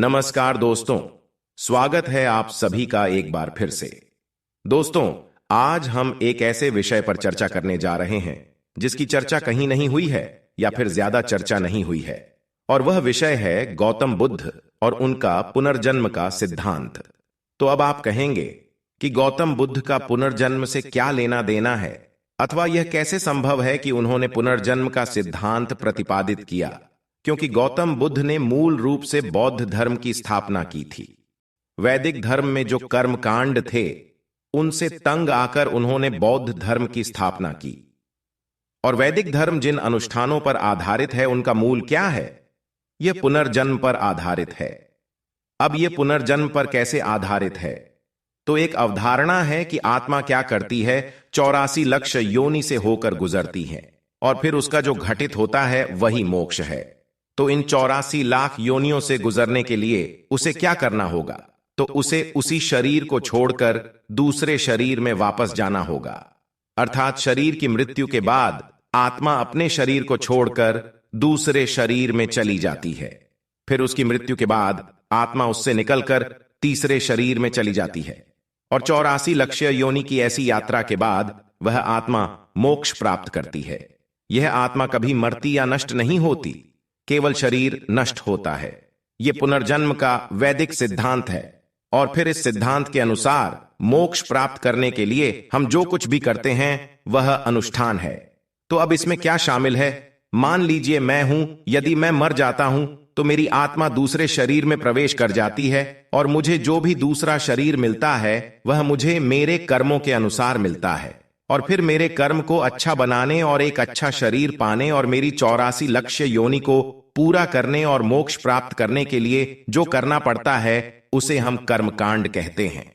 नमस्कार दोस्तों, स्वागत है आप सभी का एक बार फिर से। दोस्तों, आज हम एक ऐसे विषय पर चर्चा करने जा रहे हैं जिसकी चर्चा कहीं नहीं हुई है या फिर ज्यादा चर्चा नहीं हुई है, और वह विषय है गौतम बुद्ध और उनका पुनर्जन्म का सिद्धांत। तो अब आप कहेंगे कि गौतम बुद्ध का पुनर्जन्म से क्या लेना देना है, अथवा यह कैसे संभव है कि उन्होंने पुनर्जन्म का सिद्धांत प्रतिपादित किया, क्योंकि गौतम बुद्ध ने मूल रूप से बौद्ध धर्म की स्थापना की थी। वैदिक धर्म में जो कर्मकांड थे उनसे तंग आकर उन्होंने बौद्ध धर्म की स्थापना की। और वैदिक धर्म जिन अनुष्ठानों पर आधारित है उनका मूल क्या है? यह पुनर्जन्म पर आधारित है। अब यह पुनर्जन्म पर कैसे आधारित है? तो एक अवधारणा है कि आत्मा क्या करती है, 84 लक्ष योनि से होकर गुजरती है और फिर उसका जो घटित होता है वही मोक्ष है। तो इन 84 लाख योनियों से गुजरने के लिए उसे क्या करना होगा? तो उसे उसी शरीर को छोड़कर दूसरे शरीर में वापस जाना होगा। अर्थात शरीर की मृत्यु के बाद आत्मा अपने शरीर को छोड़कर दूसरे शरीर में चली जाती है। फिर उसकी मृत्यु के बाद आत्मा उससे निकलकर तीसरे शरीर में चली जाती है और 84 लक्ष योनि की ऐसी यात्रा के बाद वह आत्मा मोक्ष प्राप्त करती है। यह आत्मा कभी मरती या नष्ट नहीं होती, केवल शरीर नष्ट होता है। यह पुनर्जन्म का वैदिक सिद्धांत है। और फिर इस सिद्धांत के अनुसार मोक्ष प्राप्त करने के लिए हम जो कुछ भी करते हैं वह अनुष्ठान है। तो अब इसमें क्या शामिल है? मान लीजिए मैं हूं, यदि मैं मर जाता हूं तो मेरी आत्मा दूसरे शरीर में प्रवेश कर जाती है और मुझे जो भी दूसरा शरीर मिलता है वह मुझे मेरे कर्मों के अनुसार मिलता है। और फिर मेरे कर्म को अच्छा बनाने और एक अच्छा शरीर पाने और मेरी 84 लक्ष योनि को पूरा करने और मोक्ष प्राप्त करने के लिए जो करना पड़ता है उसे हम कर्मकांड कहते हैं।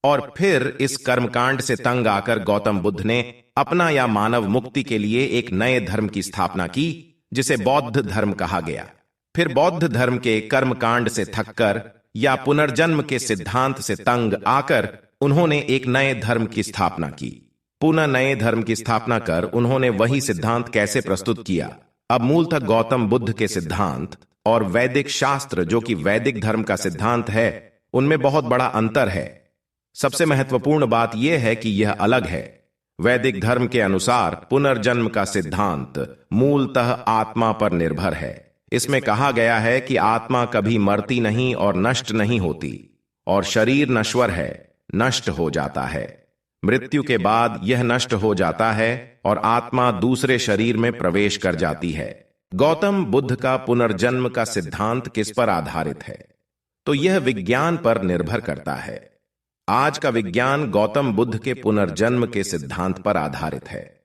और फिर इस कर्मकांड से तंग आकर गौतम बुद्ध ने अपना या मानव मुक्ति के लिए एक नए धर्म की स्थापना की जिसे बौद्ध धर्म कहा गया। फिर बौद्ध धर्म के कर्मकांड से थककर या पुनर्जन्म के सिद्धांत से तंग आकर उन्होंने एक नए धर्म की स्थापना की। पुनः नए धर्म की स्थापना कर उन्होंने वही सिद्धांत कैसे प्रस्तुत किया? अब मूलतः गौतम बुद्ध के सिद्धांत और वैदिक शास्त्र जो कि वैदिक धर्म का सिद्धांत है उनमें बहुत बड़ा अंतर है। सबसे महत्वपूर्ण बात यह है कि यह अलग है। वैदिक धर्म के अनुसार पुनर्जन्म का सिद्धांत मूलतः आत्मा पर निर्भर है। इसमें कहा गया है कि आत्मा कभी मरती नहीं और नष्ट नहीं होती, और शरीर नश्वर है, नष्ट हो जाता है। मृत्यु के बाद यह नष्ट हो जाता है और आत्मा दूसरे शरीर में प्रवेश कर जाती है। गौतम बुद्ध का पुनर्जन्म का सिद्धांत किस पर आधारित है? तो यह विज्ञान पर निर्भर करता है। आज का विज्ञान गौतम बुद्ध के पुनर्जन्म के सिद्धांत पर आधारित है।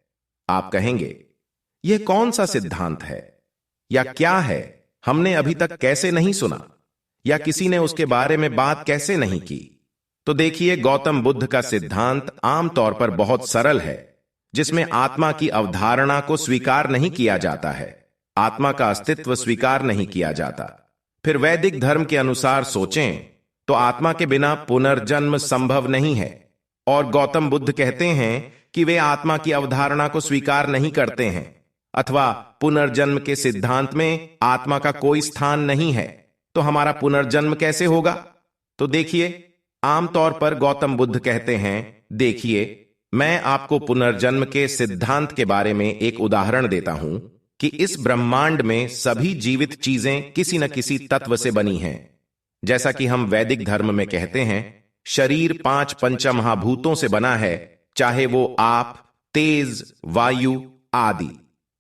आप कहेंगे, यह कौन सा सिद्धांत है या क्या है? हमने अभी तक कैसे नहीं सुना, या किसी ने उसके बारे में बात कैसे नहीं की? तो देखिए, गौतम बुद्ध का सिद्धांत आमतौर पर बहुत सरल है, जिसमें आत्मा की अवधारणा को स्वीकार नहीं किया जाता है। आत्मा का अस्तित्व स्वीकार नहीं किया जाता। फिर वैदिक धर्म के अनुसार सोचें तो आत्मा के बिना पुनर्जन्म संभव नहीं है, और गौतम बुद्ध कहते हैं कि वे आत्मा की अवधारणा को स्वीकार नहीं करते हैं, अथवा पुनर्जन्म के सिद्धांत में आत्मा का कोई स्थान नहीं है। तो हमारा पुनर्जन्म कैसे होगा? तो देखिए, आमतौर पर गौतम बुद्ध कहते हैं, देखिए, मैं आपको पुनर्जन्म के सिद्धांत के बारे में एक उदाहरण देता हूं कि इस ब्रह्मांड में सभी जीवित चीजें किसी न किसी तत्व से बनी हैं। जैसा कि हम वैदिक धर्म में कहते हैं, शरीर 5 पंचमहाभूतों से बना है, चाहे वो आप, तेज, वायु आदि।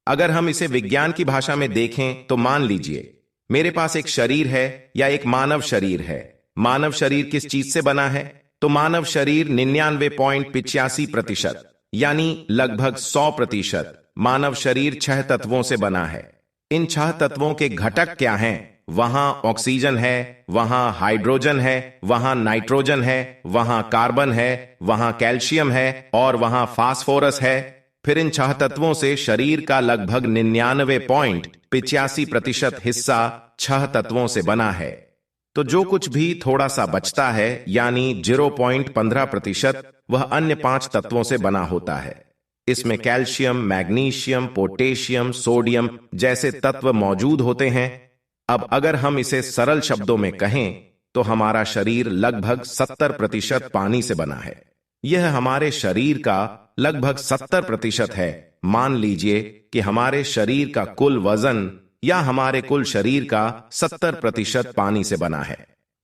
अगर हम इसे विज्ञान की भाषा में देखें तो मान लीजिए मेरे पास एक शरीर है या एक मानव शरीर है। मानव शरीर किस चीज से बना है? तो मानव शरीर 99.85% यानी लगभग 100% मानव शरीर 6 तत्वों से बना है। इन 6 तत्वों के घटक क्या हैं? वहां ऑक्सीजन है, वहां हाइड्रोजन है, वहां नाइट्रोजन है, वहां कार्बन है, वहां कैल्शियम है और वहां फास्फोरस है। फिर इन 6 तत्वों से शरीर का लगभग 99.85% हिस्सा 6 तत्वों से बना है। तो जो कुछ भी थोड़ा सा बचता है यानी 0.15% वह अन्य 5 तत्वों से बना होता है। इसमें कैल्शियम, मैग्नीशियम, पोटेशियम, सोडियम जैसे तत्व मौजूद होते हैं। अब अगर हम इसे सरल शब्दों में कहें तो हमारा शरीर लगभग 70% पानी से बना है। यह हमारे शरीर का लगभग 70% है। मान लीजिए कि हमारे शरीर का कुल वजन या हमारे कुल शरीर का 70% पानी से बना है।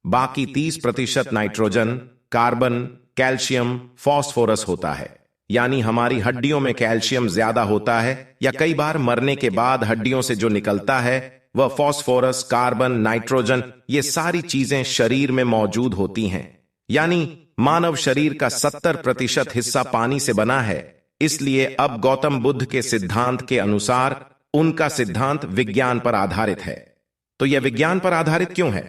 बाकी 30% नाइट्रोजन, कार्बन, कैल्शियम, फास्फोरस होता है। यानी हमारी हड्डियों में कैल्शियम ज्यादा होता है, या कई बार मरने के बाद हड्डियों से जो निकलता है वह फास्फोरस, कार्बन, नाइट्रोजन, ये सारी चीजें शरीर में मौजूद होती हैं। यानी मानव शरीर का 70% हिस्सा पानी से बना है। इसलिए अब गौतम बुद्ध के सिद्धांत के अनुसार उनका सिद्धांत विज्ञान पर आधारित है। तो यह विज्ञान पर आधारित क्यों है?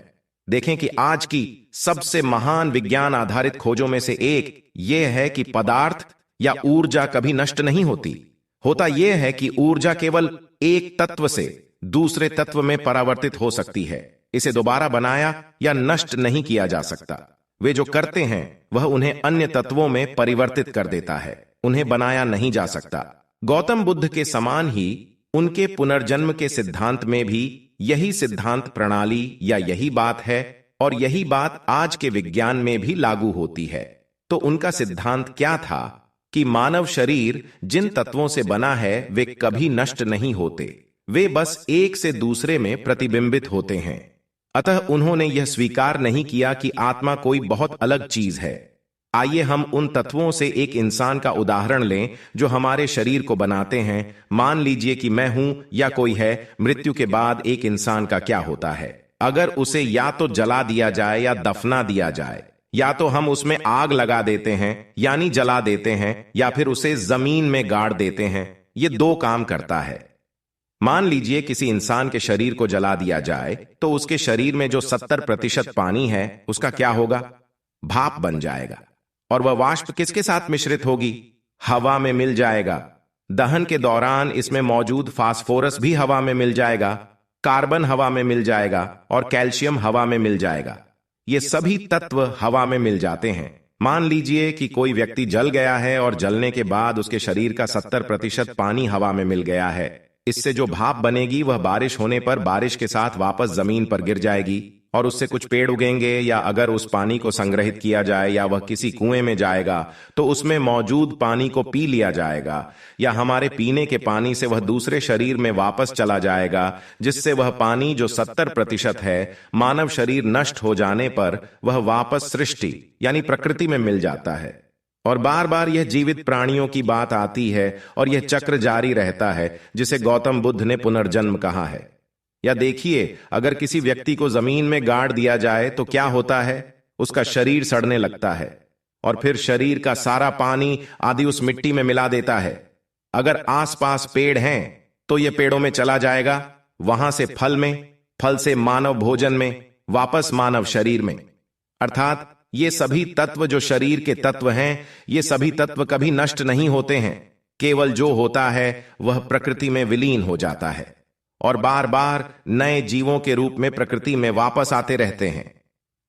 देखें कि आज की सबसे महान विज्ञान आधारित खोजों में से एक यह है कि पदार्थ या ऊर्जा कभी नष्ट नहीं होती। होता यह है कि ऊर्जा केवल एक तत्व से दूसरे तत्व में परावर्तित हो सकती है। इसे दोबारा बनाया या नष्ट नहीं किया जा सकता। वे जो करते हैं वह उन्हें अन्य तत्वों में परिवर्तित कर देता है, उन्हें बनाया नहीं जा सकता। गौतम बुद्ध के समान ही उनके पुनर्जन्म के सिद्धांत में भी यही सिद्धांत प्रणाली या यही बात है, और यही बात आज के विज्ञान में भी लागू होती है। तो उनका सिद्धांत क्या था कि मानव शरीर जिन तत्वों से बना है वे कभी नष्ट नहीं होते, वे बस एक से दूसरे में प्रतिबिंबित होते हैं। अतः उन्होंने यह स्वीकार नहीं किया कि आत्मा कोई बहुत अलग चीज है। आइए हम उन तत्वों से एक इंसान का उदाहरण लें जो हमारे शरीर को बनाते हैं। मान लीजिए कि मैं हूं या कोई है। मृत्यु के बाद एक इंसान का क्या होता है? अगर उसे या तो जला दिया जाए या दफना दिया जाए, या तो हम उसमें आग लगा देते हैं यानी जला देते हैं, या फिर उसे जमीन में गाड़ देते हैं। ये दो काम करता है। मान लीजिए किसी इंसान के शरीर को जला दिया जाए तो उसके शरीर में जो 70% पानी है उसका क्या होगा? भाप बन जाएगा। और वह वाष्प किसके साथ मिश्रित होगी? हवा में मिल जाएगा। दहन के दौरान इसमें मौजूद फास्फोरस भी हवा में मिल जाएगा, कार्बन हवा में मिल जाएगा और कैल्शियम हवा में मिल जाएगा। ये सभी तत्व हवा में मिल जाते हैं। मान लीजिए कि कोई व्यक्ति जल गया है और जलने के बाद उसके शरीर का 70% पानी हवा में मिल गया है। इससे जो भाप बनेगी वह बारिश होने पर बारिश के साथ वापस जमीन पर गिर जाएगी और उससे कुछ पेड़ उगेंगे, या अगर उस पानी को संग्रहित किया जाए या वह किसी कुएं में जाएगा तो उसमें मौजूद पानी को पी लिया जाएगा, या हमारे पीने के पानी से वह दूसरे शरीर में वापस चला जाएगा, जिससे वह पानी जो 70% है मानव शरीर नष्ट हो जाने पर वह वापस सृष्टि यानी प्रकृति में मिल जाता है। और बार बार यह जीवित प्राणियों की बात आती है और यह चक्र जारी रहता है जिसे गौतम बुद्ध ने पुनर्जन्म कहा है। या देखिए, अगर किसी व्यक्ति को जमीन में गाड़ दिया जाए तो क्या होता है? उसका शरीर सड़ने लगता है और फिर शरीर का सारा पानी आदि उस मिट्टी में मिला देता है। अगर आसपास पेड़ हैं तो यह पेड़ों में चला जाएगा, वहां से फल में, फल से मानव भोजन में, वापस मानव शरीर में। अर्थात ये सभी तत्व जो शरीर के तत्व हैं, ये सभी तत्व कभी नष्ट नहीं होते हैं। केवल जो होता है वह प्रकृति में विलीन हो जाता है और बार बार नए जीवों के रूप में प्रकृति में वापस आते रहते हैं।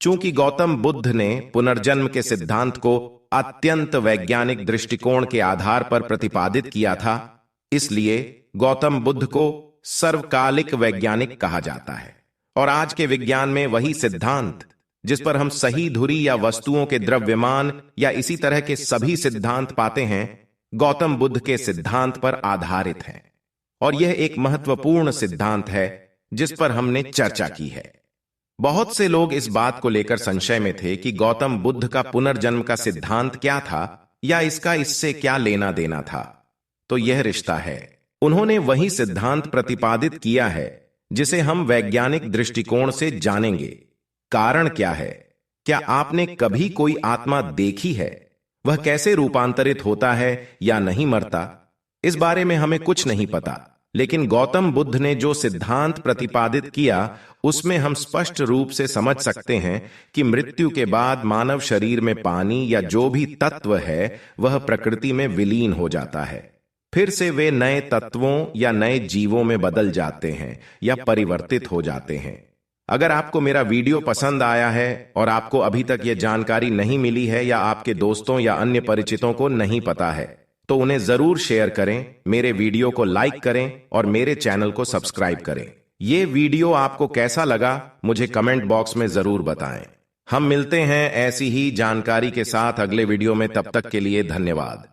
चूंकि गौतम बुद्ध ने पुनर्जन्म के सिद्धांत को अत्यंत वैज्ञानिक दृष्टिकोण के आधार पर प्रतिपादित किया था, इसलिए गौतम बुद्ध को सर्वकालिक वैज्ञानिक कहा जाता है। और आज के विज्ञान में वही सिद्धांत जिस पर हम सही धुरी या वस्तुओं के द्रव्यमान या इसी तरह के सभी सिद्धांत पाते हैं, गौतम बुद्ध के सिद्धांत पर आधारित है। और यह एक महत्वपूर्ण सिद्धांत है जिस पर हमने चर्चा की है। बहुत से लोग इस बात को लेकर संशय में थे कि गौतम बुद्ध का पुनर्जन्म का सिद्धांत क्या था या इसका इससे क्या लेना देना था। तो यह रिश्ता है। उन्होंने वही सिद्धांत प्रतिपादित किया है जिसे हम वैज्ञानिक दृष्टिकोण से जानेंगे। कारण क्या है? क्या आपने कभी कोई आत्मा देखी है? वह कैसे रूपांतरित होता है या नहीं मरता? इस बारे में हमें कुछ नहीं पता, लेकिन गौतम बुद्ध ने जो सिद्धांत प्रतिपादित किया उसमें हम स्पष्ट रूप से समझ सकते हैं कि मृत्यु के बाद मानव शरीर में पानी या जो भी तत्व है वह प्रकृति में विलीन हो जाता है। फिर से वे नए तत्वों या नए जीवों में बदल जाते हैं या परिवर्तित हो जाते हैं। अगर आपको मेरा वीडियो पसंद आया है और आपको अभी तक यह जानकारी नहीं मिली है या आपके दोस्तों या अन्य परिचितों को नहीं पता है, तो उन्हें जरूर शेयर करें, मेरे वीडियो को लाइक करें और मेरे चैनल को सब्सक्राइब करें। ये वीडियो आपको कैसा लगा मुझे कमेंट बॉक्स में जरूर बताएं। हम मिलते हैं ऐसी ही जानकारी के साथ अगले वीडियो में, तब तक के लिए धन्यवाद।